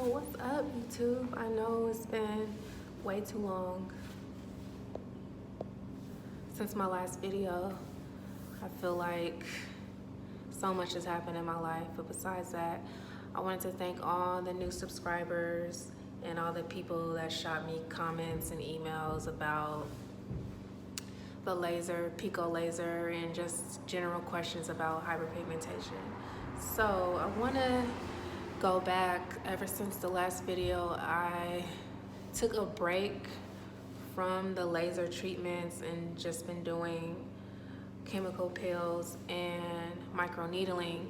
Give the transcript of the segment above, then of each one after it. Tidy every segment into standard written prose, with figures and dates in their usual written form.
What's up, YouTube? I know it's been way too long since my last video. I feel like so much has happened in my life, but besides that, I wanted to thank all the new subscribers and all the people that shot me comments and emails about the laser, Pico laser, and just general questions about hyperpigmentation. So I want to go back. Ever since the last video, I took a break from the laser treatments and just been doing chemical peels and microneedling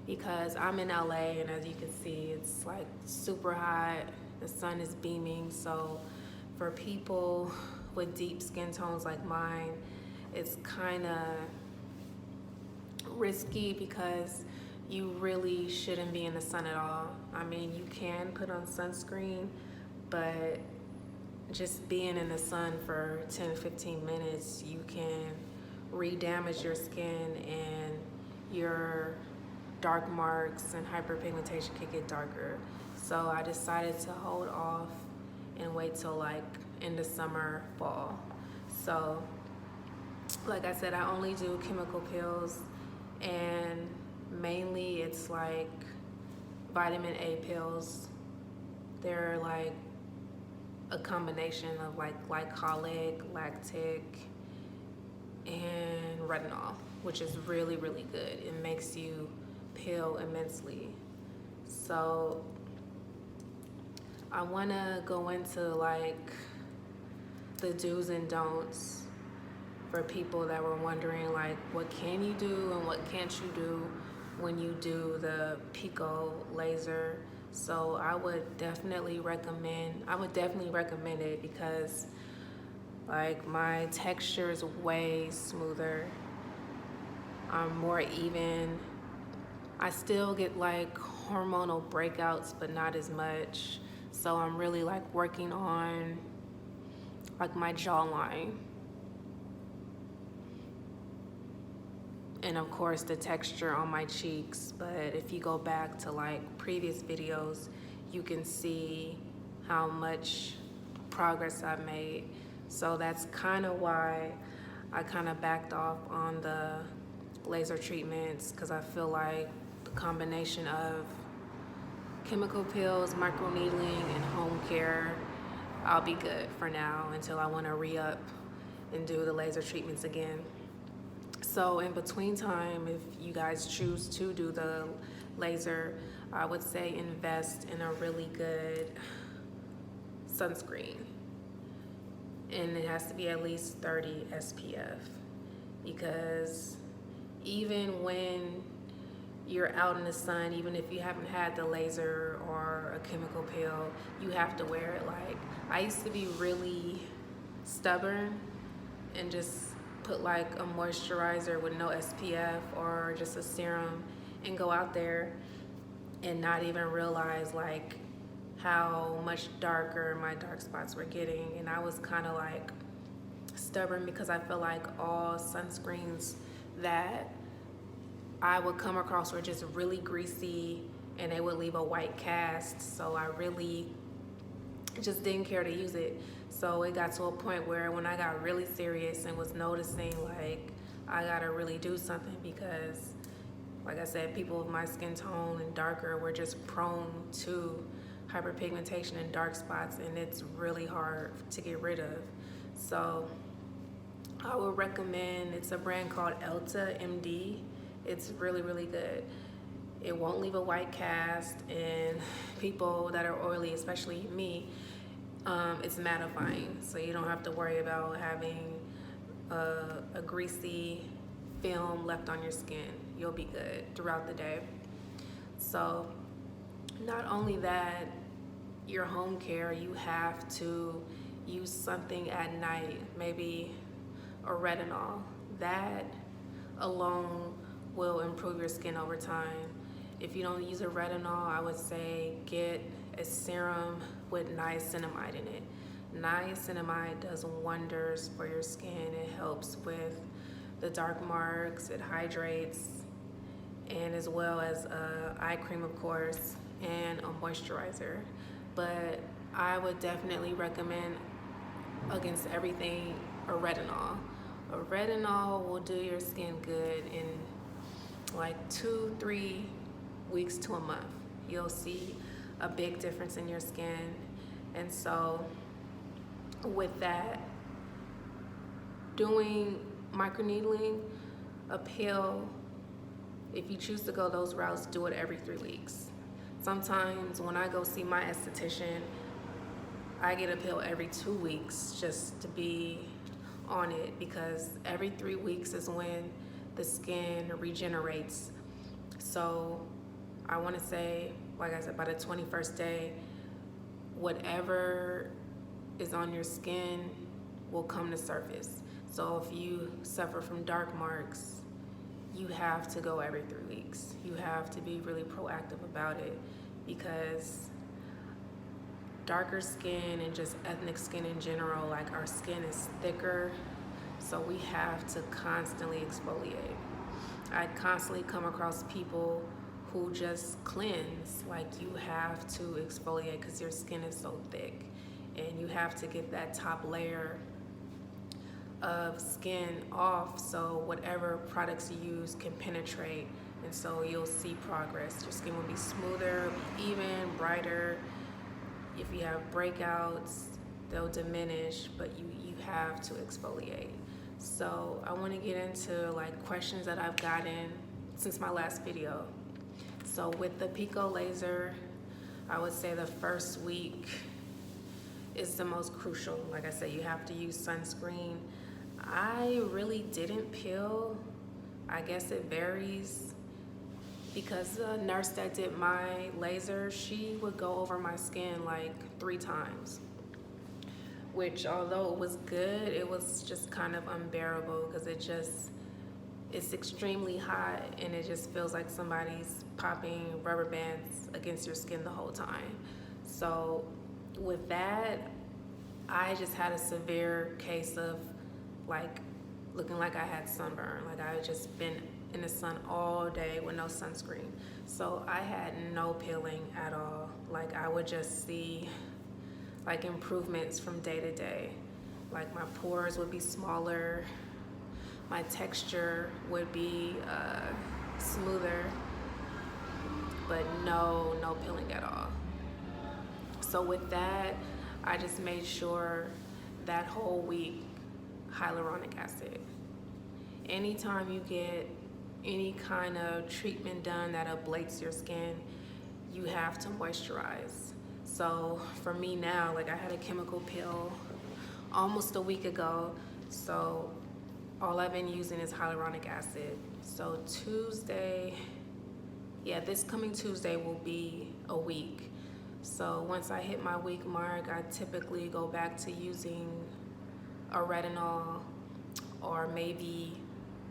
because I'm in LA, and as you can see, it's like super hot. The sun is beaming, so for people with deep skin tones like mine, it's kind of risky because you really shouldn't be in the sun at all. I mean, you can put on sunscreen, but just being in the sun for 10-15 minutes, you can re-damage your skin, and your dark marks and hyperpigmentation can get darker. So I decided to hold off and wait till like in the summer, fall. So like I said, I only do chemical peels, and mainly it's like vitamin A pills. They're like a combination of like glycolic, lactic, and retinol, which is really, really good. It makes you peel immensely. So I want to go into like the do's and don'ts for people that were wondering like what can you do and what can't you do when you do the Pico laser. So I would definitely recommend it because like my texture is way smoother. I'm more even. I still get like hormonal breakouts, but not as much. So I'm really like working on like my jawline. And of course the texture on my cheeks. But if you go back to like previous videos, you can see how much progress I've made. So that's kind of why I kind of backed off on the laser treatments, because I feel like the combination of chemical peels, microneedling, and home care, I'll be good for now until I want to re-up and do the laser treatments again. So in between time, if you guys choose to do the laser, I would say invest in a really good sunscreen. And it has to be at least 30 SPF, because even when you're out in the sun, even if you haven't had the laser or a chemical peel, you have to wear it. Like, I used to be really stubborn and just put like a moisturizer with no SPF or just a serum and go out there and not even realize like how much darker my dark spots were getting. And I was kind of like stubborn because I felt like all sunscreens that I would come across were just really greasy and they would leave a white cast. So I really just didn't care to use it. So it got to a point where when I got really serious and was noticing like I gotta really do something, because like I said, people with my skin tone and darker were just prone to hyperpigmentation and dark spots, and it's really hard to get rid of. So I would recommend, it's a brand called Elta MD. It's really, really good. It won't leave a white cast, and people that are oily, especially me, it's mattifying. So you don't have to worry about having a greasy film left on your skin. You'll be good throughout the day. So not only that, your home care, you have to use something at night, maybe a retinol. That alone will improve your skin over time. If you don't use a retinol, I would say get a serum with niacinamide in it. Niacinamide does wonders for your skin. It helps with the dark marks, it hydrates, and as well as eye cream, of course, and a moisturizer. but I would definitely recommend against everything a retinol. A retinol will do your skin good in like 2-3 weeks to a month. You'll see a big difference in your skin. And so with that, doing microneedling, a pill, if you choose to go those routes, do it every 3 weeks. Sometimes when I go see my esthetician, I get a pill every 2 weeks just to be on it, because every 3 weeks is when the skin regenerates. So I want to say, like I said, by the 21st day, whatever is on your skin will come to surface. So if you suffer from dark marks, you have to go every 3 weeks. You have to be really proactive about it, because darker skin and just ethnic skin in general, like our skin is thicker, so we have to constantly exfoliate. I constantly come across people who just cleanse. Like, you have to exfoliate because your skin is so thick, and you have to get that top layer of skin off so whatever products you use can penetrate, and so you'll see progress. Your skin will be smoother, even brighter. If you have breakouts, they'll diminish, but you have to exfoliate. So I want to get into like questions that I've gotten since my last video. So with the Pico laser, I would say the first week is the most crucial. Like I said, you have to use sunscreen. I really didn't peel. I guess it varies, because the nurse that did my laser, she would go over my skin like 3 times, which, although it was good, it was just kind of unbearable, because it's extremely hot, and it just feels like somebody's popping rubber bands against your skin the whole time. So with that, I just had a severe case of like looking like I had sunburn. Like, I had just been in the sun all day with no sunscreen. So I had no peeling at all. Like, I would just see like improvements from day to day. Like, my pores would be smaller, my texture would be smoother, but no peeling at all. So with that, I just made sure that whole week, hyaluronic acid. Anytime you get any kind of treatment done that ablates your skin, you have to moisturize. So for me now, like, I had a chemical peel almost a week ago, so all I've been using is hyaluronic acid. So this coming Tuesday will be a week. So once I hit my week mark, I typically go back to using a retinol, or maybe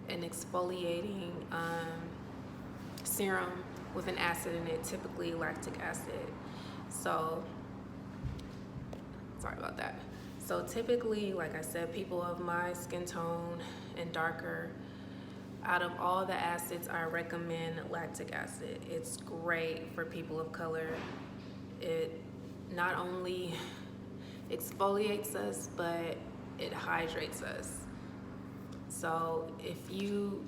an exfoliating serum with an acid in it, typically lactic acid. So, sorry about that. So typically, like I said, people of my skin tone and darker, out of all the acids, I recommend lactic acid. It's great for people of color. It not only exfoliates us, but it hydrates us. So if you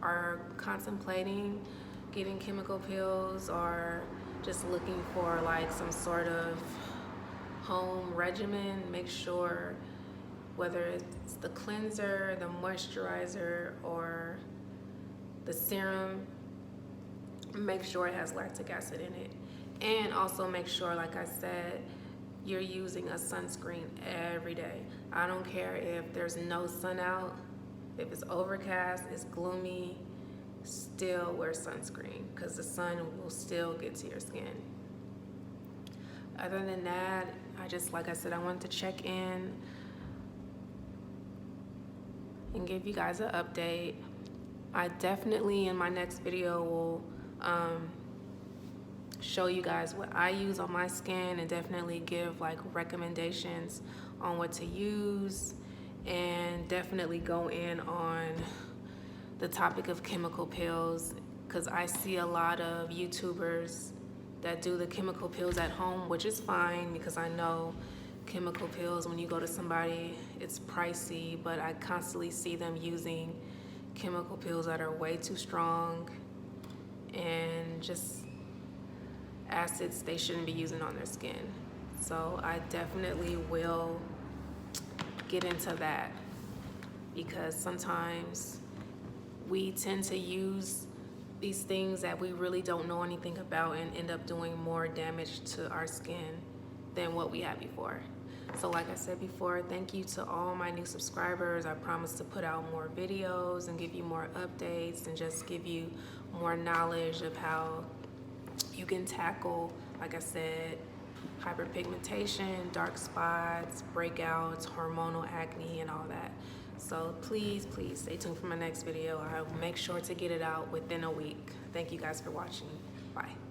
are contemplating getting chemical peels, or just looking for like some sort of home regimen, make sure, whether it's the cleanser, the moisturizer, or the serum, make sure it has lactic acid in it. And also make sure, like I said, you're using a sunscreen every day. I don't care if there's no sun out, if it's overcast, it's gloomy, still wear sunscreen, because the sun will still get to your skin. Other than that, like I said, I wanted to check in and give you guys an update. I definitely, in my next video, will show you guys what I use on my skin, and definitely give like recommendations on what to use, and definitely go in on the topic of chemical peels, because I see a lot of YouTubers that do the chemical peels at home, which is fine because I know chemical peels, when you go to somebody, it's pricey, but I constantly see them using chemical peels that are way too strong and just acids they shouldn't be using on their skin. So I definitely will get into that because sometimes we tend to use these things that we really don't know anything about and end up doing more damage to our skin than what we had before. So like I said before, thank you to all my new subscribers. I promise to put out more videos and give you more updates and just give you more knowledge of how you can tackle, like I said, hyperpigmentation, dark spots, breakouts, hormonal acne, and all that. So please stay tuned for my next video. I'll make sure to get it out within a week. Thank you guys for watching. Bye.